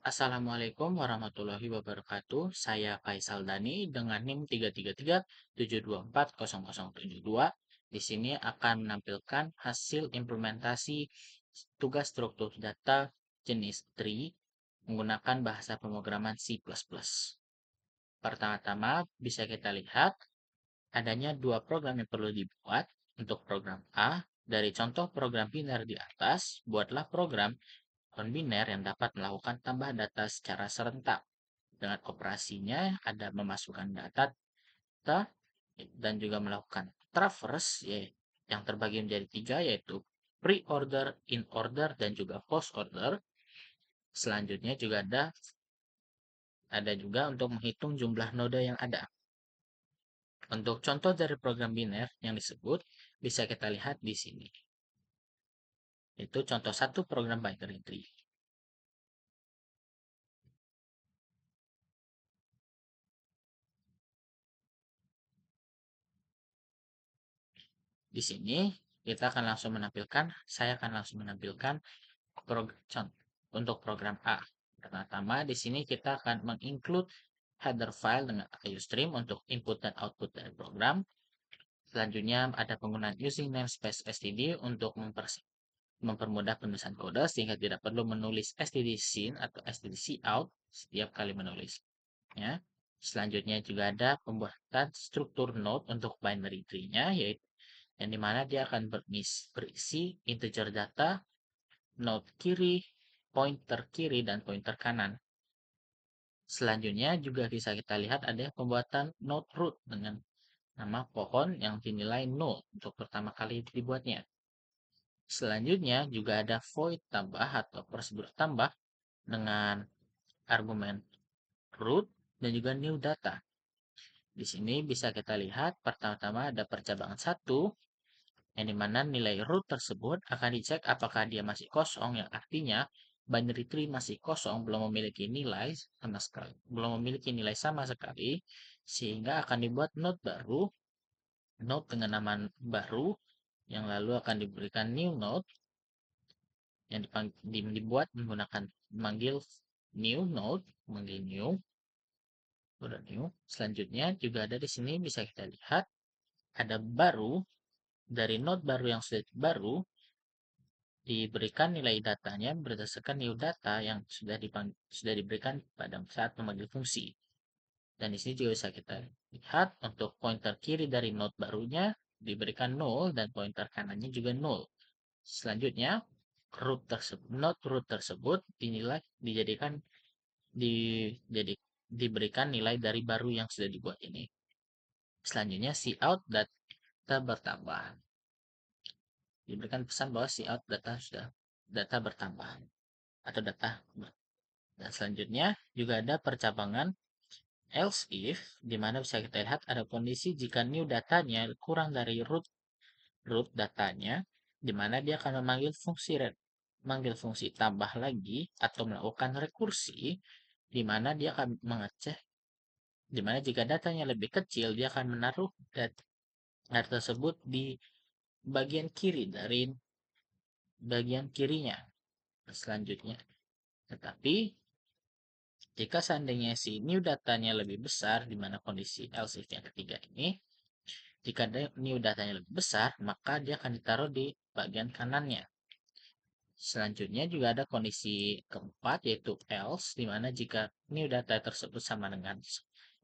Assalamualaikum warahmatullahi wabarakatuh. Saya Faisal Dani dengan NIM 33372400072. Di sini akan menampilkan hasil implementasi tugas struktur data jenis tree menggunakan bahasa pemrograman C++. Pertama-tama bisa kita lihat adanya dua program yang perlu dibuat. Untuk program A, dari contoh program biner di atas, buatlah program non-biner yang dapat melakukan tambah data secara serentak. Dengan operasinya ada memasukkan data dan juga melakukan traverse yang terbagi menjadi tiga, yaitu pre-order, in-order, dan juga post-order. Selanjutnya juga ada juga untuk menghitung jumlah node yang ada. Untuk contoh dari program biner yang disebut bisa kita lihat di sini. Itu contoh satu program binary tree. Di sini saya akan langsung menampilkan untuk program A. Pertama, di sini kita akan menginclude header file dengan IOStream untuk input dan output dari program. Selanjutnya ada penggunaan using namespace std untuk mempermudah penulisan kode sehingga tidak perlu menulis stdsin atau stdcout setiap kali menulis. Selanjutnya juga ada pembuatan struktur node untuk binary tree-nya, yaitu yang dimana dia akan berisi integer data, node kiri, pointer kiri, dan pointer kanan. Selanjutnya juga bisa kita lihat ada pembuatan node root dengan nama pohon yang dinilai 0 untuk pertama kali dibuatnya. Selanjutnya juga ada void tambah atau prosedur tambah dengan argumen root dan juga new data. Di sini bisa kita lihat pertama-tama ada percabangan 1 yang dimana nilai root tersebut akan dicek apakah dia masih kosong, yang artinya binary tree masih kosong, belum memiliki nilai sama sekali, sehingga akan dibuat node baru, node dengan nama baru, yang lalu akan diberikan new node yang dibuat menggunakan manggil new node, manggil new. Selanjutnya juga ada di sini bisa kita lihat ada baru. Dari node baru yang sudah baru diberikan nilai datanya berdasarkan new data yang sudah diberikan pada saat memanggil fungsi. Dan di sini juga bisa kita lihat untuk pointer kiri dari node barunya diberikan 0 dan pointer kanannya juga 0. Selanjutnya node root tersebut diberikan nilai dari baru yang sudah dibuat ini. Selanjutnya cout data bertambah. Diberikan pesan bahwa cout data bertambah atau data. Dan selanjutnya juga ada percabangan else if, di mana bisa kita lihat ada kondisi jika new datanya kurang dari root datanya, di mana dia akan memanggil fungsi tambah lagi atau melakukan rekursi, di mana dia akan mengecek, di mana jika datanya lebih kecil dia akan menaruh data tersebut di bagian kiri dari bagian kirinya. Selanjutnya, tetapi jika seandainya si new datanya lebih besar, di mana kondisi else if yang ketiga ini, jika new datanya lebih besar, maka dia akan ditaruh di bagian kanannya. Selanjutnya juga ada kondisi keempat, yaitu else, di mana jika new data tersebut sama dengan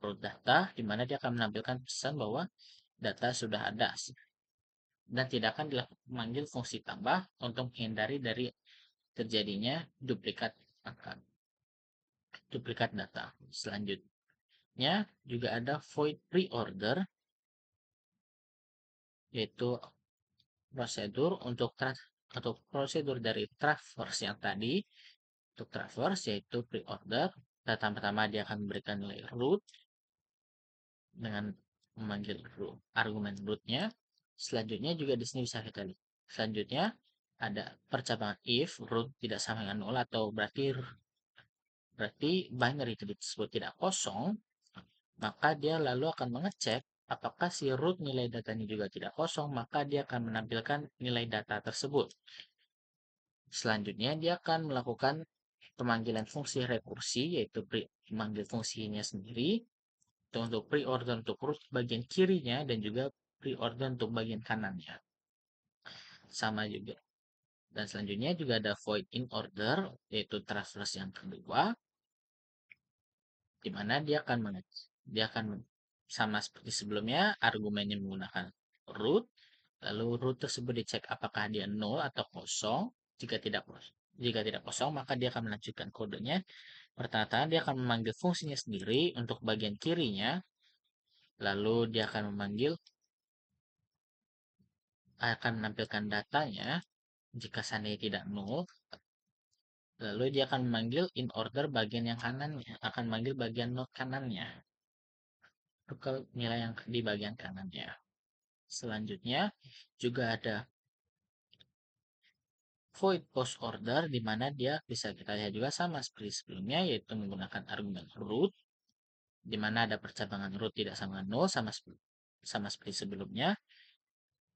root data, di mana dia akan menampilkan pesan bahwa data sudah ada dan tidak akan dipanggil fungsi tambah untuk menghindari dari terjadinya duplikat data. Selanjutnya juga ada void pre-order, yaitu prosedur dari traverse yang tadi. Untuk traverse yaitu pre-order, data pertama dia akan memberikan nilai root dengan memanggil argumen rootnya. Selanjutnya juga di sini bisa kita lihat. Selanjutnya ada percabangan if root tidak sama dengan 0 atau berarti binary tersebut tidak kosong, maka dia lalu akan mengecek apakah si root nilai datanya juga tidak kosong, maka dia akan menampilkan nilai data tersebut. Selanjutnya dia akan melakukan pemanggilan fungsi rekursi, yaitu memanggil fungsinya sendiri, untuk pre-order untuk root bagian kirinya, dan juga pre-order untuk bagian kanannya. Sama juga. Dan selanjutnya juga ada void in order, yaitu traverse yang kedua, di mana dia akan sama seperti sebelumnya, argumennya menggunakan root, lalu root tersebut dicek apakah dia 0 atau kosong. Jika tidak kosong, maka dia akan melanjutkan kodenya. Pertama-tama dia akan memanggil fungsinya sendiri untuk bagian kirinya, lalu dia akan menampilkan datanya jika seandainya tidak 0. Lalu dia akan memanggil in order bagian yang kanannya, akan memanggil bagian node kanannya, ke nilai yang di bagian kanannya. Selanjutnya juga ada void post order, di mana dia bisa kita lihat juga sama seperti sebelumnya, yaitu menggunakan argumen root, di mana ada percabangan root tidak sama 0, sama seperti sebelumnya.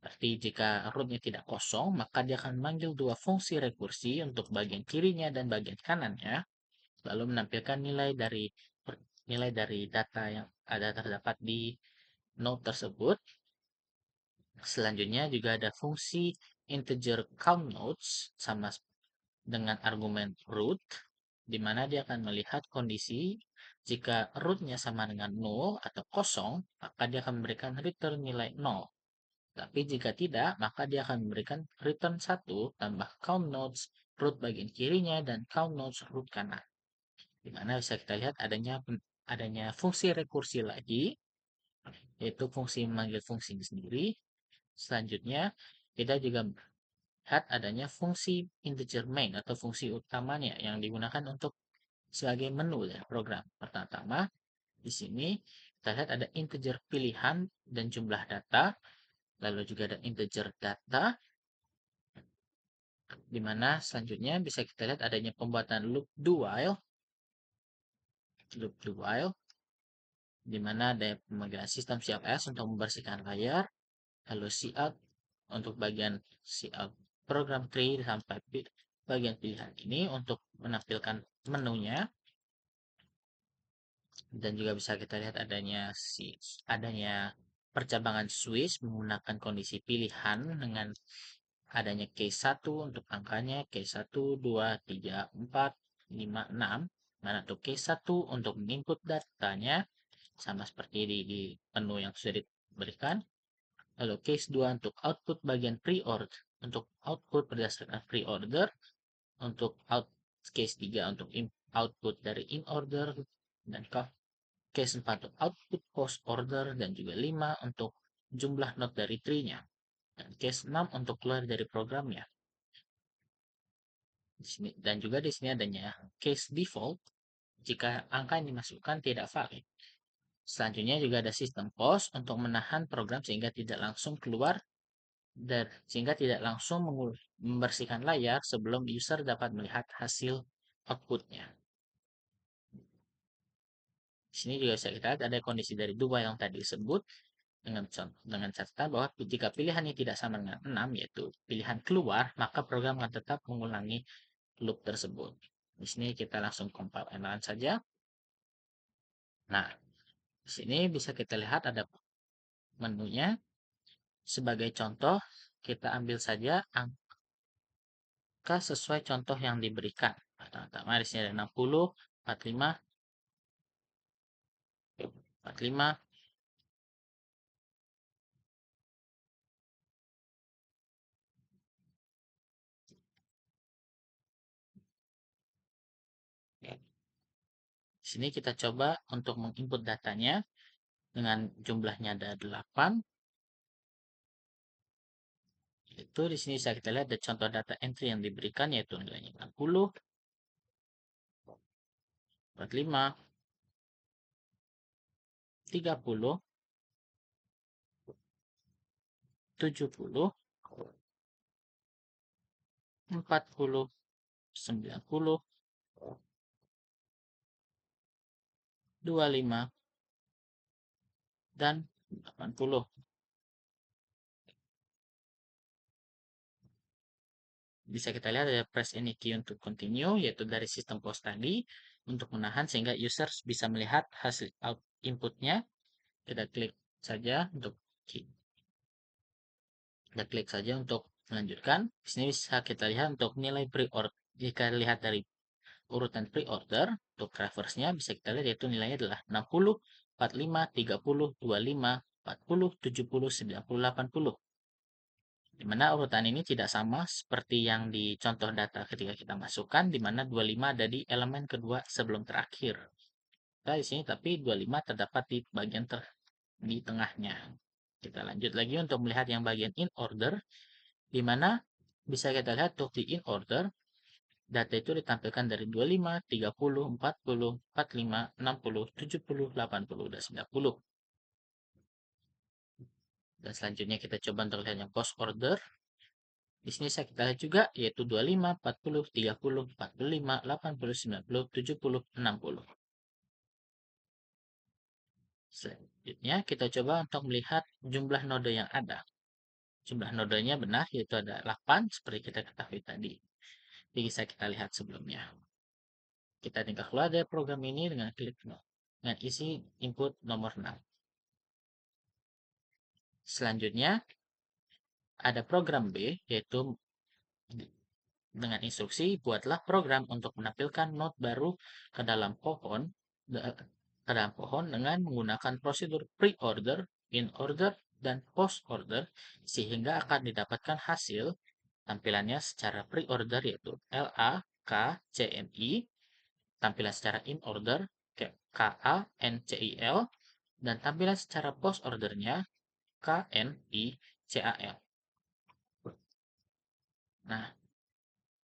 Berarti jika rootnya tidak kosong, maka dia akan memanggil dua fungsi rekursi untuk bagian kirinya dan bagian kanannya, lalu menampilkan nilai dari data yang ada terdapat di node tersebut. Selanjutnya juga ada fungsi integer count nodes sama dengan argumen root, di mana dia akan melihat kondisi jika rootnya sama dengan 0 atau kosong, maka dia akan memberikan return nilai 0. Tapi jika tidak, maka dia akan memberikan return 1 tambah count nodes root bagian kirinya dan count nodes root kanan. Di mana bisa kita lihat adanya fungsi rekursi lagi, yaitu fungsi memanggil fungsi sendiri. Selanjutnya, kita juga lihat adanya fungsi integer main atau fungsi utamanya yang digunakan untuk sebagai menu ya program. Pertama, di sini kita lihat ada integer pilihan dan jumlah data, lalu juga ada integer data, di mana selanjutnya bisa kita lihat adanya pembuatan loop do while, di mana ada pemanggilan sistem CLS untuk membersihkan layar, lalu cout untuk bagian cout program tree sampai bagian pilihan ini untuk menampilkan menunya. Dan juga bisa kita lihat adanya percabangan switch menggunakan kondisi pilihan dengan adanya case 1 untuk angkanya, case 1, 2, 3, 4, 5, 6. Mana untuk case 1 untuk input datanya sama seperti di menu yang sudah diberikan. Lalu case 2 untuk output bagian pre-order, untuk output berdasarkan pre-order. Untuk case 3 untuk output dari in order, dan case 4 untuk output post order, dan juga 5 untuk jumlah node dari tree-nya, dan case 6 untuk keluar dari programnya. Dan juga di sini adanya case default jika angka yang dimasukkan tidak valid. Selanjutnya juga ada sistem pause untuk menahan program sehingga tidak langsung keluar dan sehingga tidak langsung membersihkan layar sebelum user dapat melihat hasil outputnya. Di sini juga bisa kita lihat ada kondisi dari dua yang tadi disebut dengan catatan bahwa jika pilihannya tidak sama dengan 6, yaitu pilihan keluar, maka program akan tetap mengulangi loop tersebut. Di sini kita langsung compile and run saja. Nah, di sini bisa kita lihat ada menunya. Sebagai contoh, kita ambil saja angka sesuai contoh yang diberikan. Pertama, di sini ada 60, 45, 45, di sini kita coba untuk menginput datanya dengan jumlahnya ada 8. Itu di sini bisa kita lihat ada contoh data entry yang diberikan, yaitu nilainya 60, 45, 30, 70, 40, 90, 25, dan 80. bisa kita lihat ada press any key untuk continue, yaitu dari sistem pause tadi, untuk menahan sehingga user bisa melihat hasil inputnya. Kita klik saja untuk melanjutkan. Di sini bisa kita lihat untuk nilai pre-order. Jika lihat dari urutan pre-order, untuk driversnya bisa kita lihat yaitu nilainya adalah 60, 45, 30, 25, 40, 70, 90, 80. Di mana urutan ini tidak sama seperti yang di contoh data ketika kita masukkan, di mana 25 ada di elemen kedua sebelum terakhir. Nah, di sini tapi 25 terdapat di bagian di tengahnya. Kita lanjut lagi untuk melihat yang bagian in order, di mana bisa kita lihat untuk di in order, data itu ditampilkan dari 25, 30, 40, 45, 60, 70, 80, dan 90. Dan selanjutnya kita coba untuk lihat yang post order. Di sini saya kita lihat juga yaitu 25, 40, 30, 45, 80, 90, 70, 60. Selanjutnya kita coba untuk melihat jumlah node yang ada. Jumlah nodenya benar yaitu ada 8 seperti kita ketahui tadi. Bisa kita lihat sebelumnya. Kita tinggal keluar dari program ini dengan klik dengan isi input nomor 6. Selanjutnya ada program B yaitu dengan instruksi buatlah program untuk menampilkan node baru ke dalam pohon dengan menggunakan prosedur pre-order, in-order, dan post-order sehingga akan didapatkan hasil tampilannya secara pre-order yaitu LA, K, CNI, tampilan secara in-order KA, NCIL, dan tampilan secara post-ordernya KNI, CAL. Nah,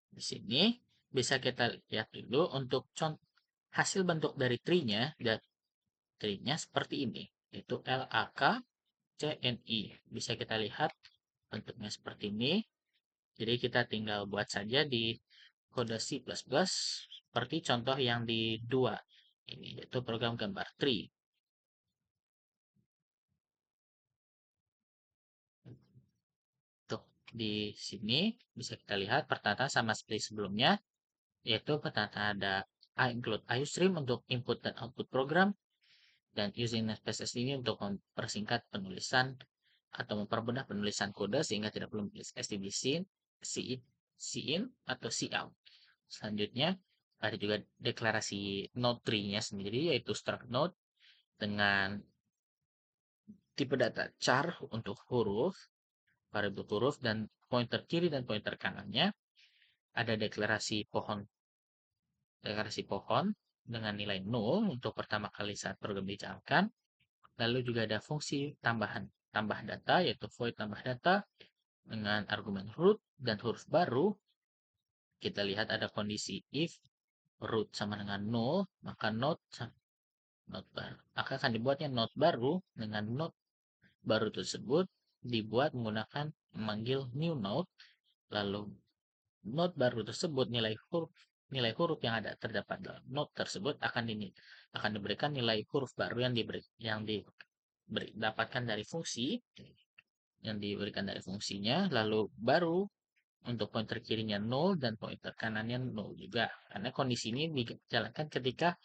di sini bisa kita lihat dulu untuk contoh hasil bentuk dari tree-nya, dan tree-nya seperti ini, yaitu LAK CNI. Bisa kita lihat bentuknya seperti ini. Jadi kita tinggal buat saja di kode C++ seperti contoh yang di 2 ini, yaitu program gambar tree. Untuk di sini bisa kita lihat pertama sama seperti sebelumnya, yaitu pertama ada include iostream untuk input dan output program, dan using namespace ini untuk mempersingkat penulisan atau mempermudah penulisan kode sehingga tidak perlu menulis stdcin, cin, atau cout. Selanjutnya ada juga deklarasi node tree-nya sendiri yaitu struct node dengan tipe data char untuk huruf, variabel huruf, dan pointer kiri dan pointer kanannya. Ada deklarasi pohon dengan nilai 0 untuk pertama kali saat program dijalankan. Lalu juga ada fungsi tambah data yaitu void tambah data dengan argumen root dan huruf baru. Kita lihat ada kondisi if root sama dengan 0, maka node baru akan dibuatnya node baru dengan node baru tersebut dibuat menggunakan memanggil new node. Lalu node baru tersebut nilai huruf yang terdapat dalam node tersebut akan diberikan nilai huruf baru yang dapatkan dari fungsi yang diberikan dari fungsinya. Lalu baru untuk pointer kirinya 0 dan pointer kanannya 0 juga, karena kondisi ini dijalankan ketika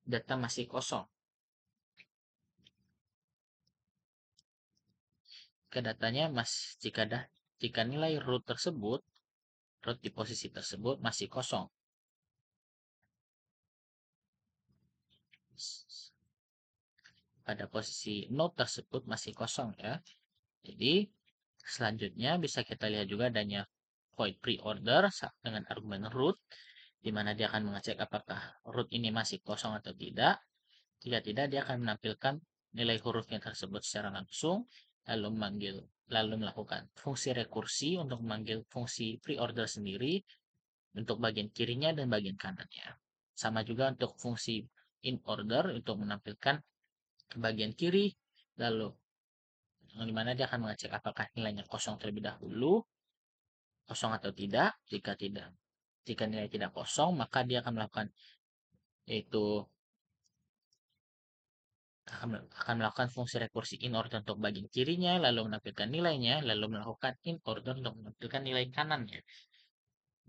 data masih kosong. Ke datanya jika nilai root di posisi tersebut masih kosong, pada posisi node tersebut masih kosong ya. Jadi selanjutnya bisa kita lihat juga adanya void pre-order dengan argumen root, di mana dia akan mengecek apakah root ini masih kosong atau tidak. Jika tidak, dia akan menampilkan nilai hurufnya tersebut secara langsung, lalu melakukan fungsi rekursi untuk memanggil fungsi pre-order sendiri untuk bagian kirinya dan bagian kanannya. Sama juga untuk fungsi in order untuk menampilkan bagian kiri, lalu dimana dia akan mengecek apakah nilainya kosong terlebih dahulu, kosong atau tidak. Jika nilai tidak kosong, maka dia akan melakukan yaitu akan melakukan fungsi rekursi in order untuk bagian kirinya, lalu menampilkan nilainya, lalu melakukan in order untuk menampilkan nilai kanannya.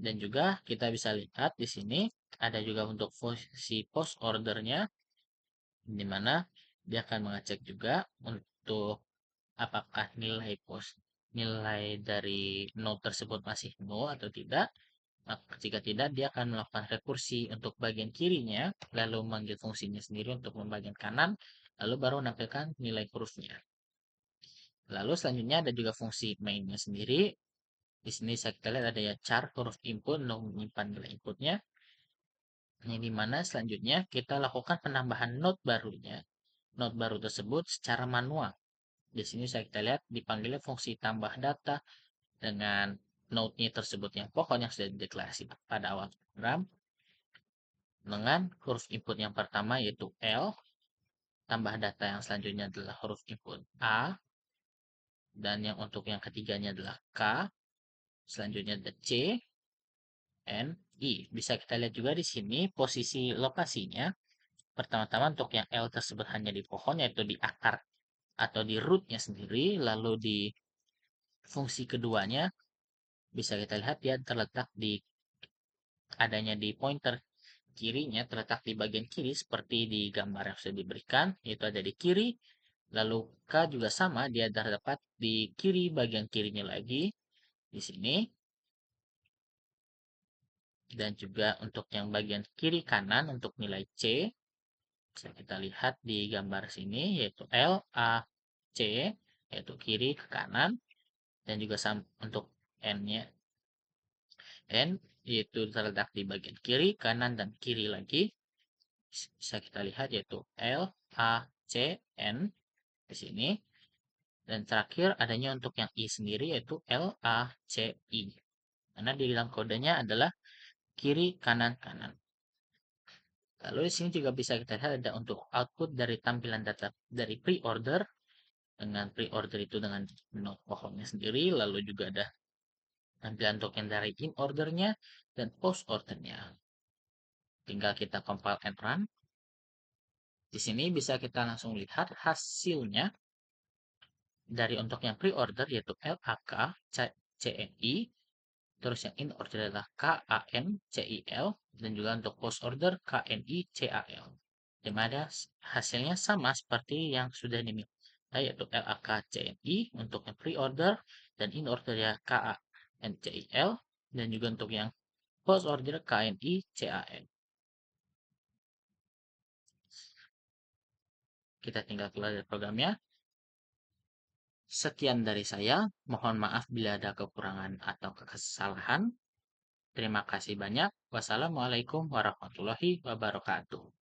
Dan juga kita bisa lihat di sini ada juga untuk fungsi post ordernya, di mana dia akan mengecek juga untuk apakah nilai dari node tersebut masih nol atau tidak. Maka jika tidak, dia akan melakukan rekursi untuk bagian kirinya, lalu memanggil fungsinya sendiri untuk bagian kanan, lalu baru menampilkan nilai hurufnya. Lalu selanjutnya ada juga fungsi mainnya sendiri. Di sini saya kita lihat ada ya char huruf input untuk menyimpan nilai inputnya. Yang dimana selanjutnya kita lakukan penambahan node barunya. Node baru tersebut secara manual. Di sini saya kita lihat dipanggilnya fungsi tambah data dengan node-nya tersebut yang pokok yang sudah dideklarasi pada awal program dengan huruf input yang pertama yaitu L, tambah data yang selanjutnya adalah huruf input A, dan yang untuk yang ketiganya adalah K, selanjutnya ada C, N, I. Bisa kita lihat juga di sini posisi lokasinya. Pertama-tama untuk yang L tersebut hanya di pohon, yaitu di akar atau di rootnya sendiri. Lalu di fungsi keduanya, bisa kita lihat dia terletak di adanya di pointer kirinya, terletak di bagian kiri seperti di gambar yang sudah diberikan, yaitu ada di kiri. Lalu K juga sama, dia terdapat di kiri bagian kirinya lagi di sini. Dan juga untuk yang bagian kiri kanan untuk nilai C, bisa kita lihat di gambar sini yaitu L, A, C, yaitu kiri ke kanan. Dan juga untuk N-nya, N yaitu terletak di bagian kiri, kanan, dan kiri lagi. Bisa kita lihat yaitu L, A, C, N di sini. Dan terakhir adanya untuk yang I sendiri yaitu L, A, C, I. Karena di dalam kodenya adalah kiri, kanan, kanan. Lalu di sini juga bisa kita lihat ada untuk output dari tampilan data dari pre-order. Dengan pre-order itu dengan menu pokoknya sendiri. Lalu juga ada tampilan untuk yang dari in ordernya dan post ordernya. Tinggal kita compile and run. Di sini bisa kita langsung lihat hasilnya dari untuk yang pre-order yaitu LAK CNI, terus yang in order adalah KANCIL, dan juga untuk post order KNICAL. Di mana hasilnya sama seperti yang sudah dimiliki yaitu LAKCNI untuk yang pre-order dan in order ya KANCIL, dan juga untuk yang post order KNICAL. Kita tinggal keluar dari programnya. Sekian dari saya. Mohon maaf bila ada kekurangan atau kesalahan. Terima kasih banyak. Wassalamualaikum warahmatullahi wabarakatuh.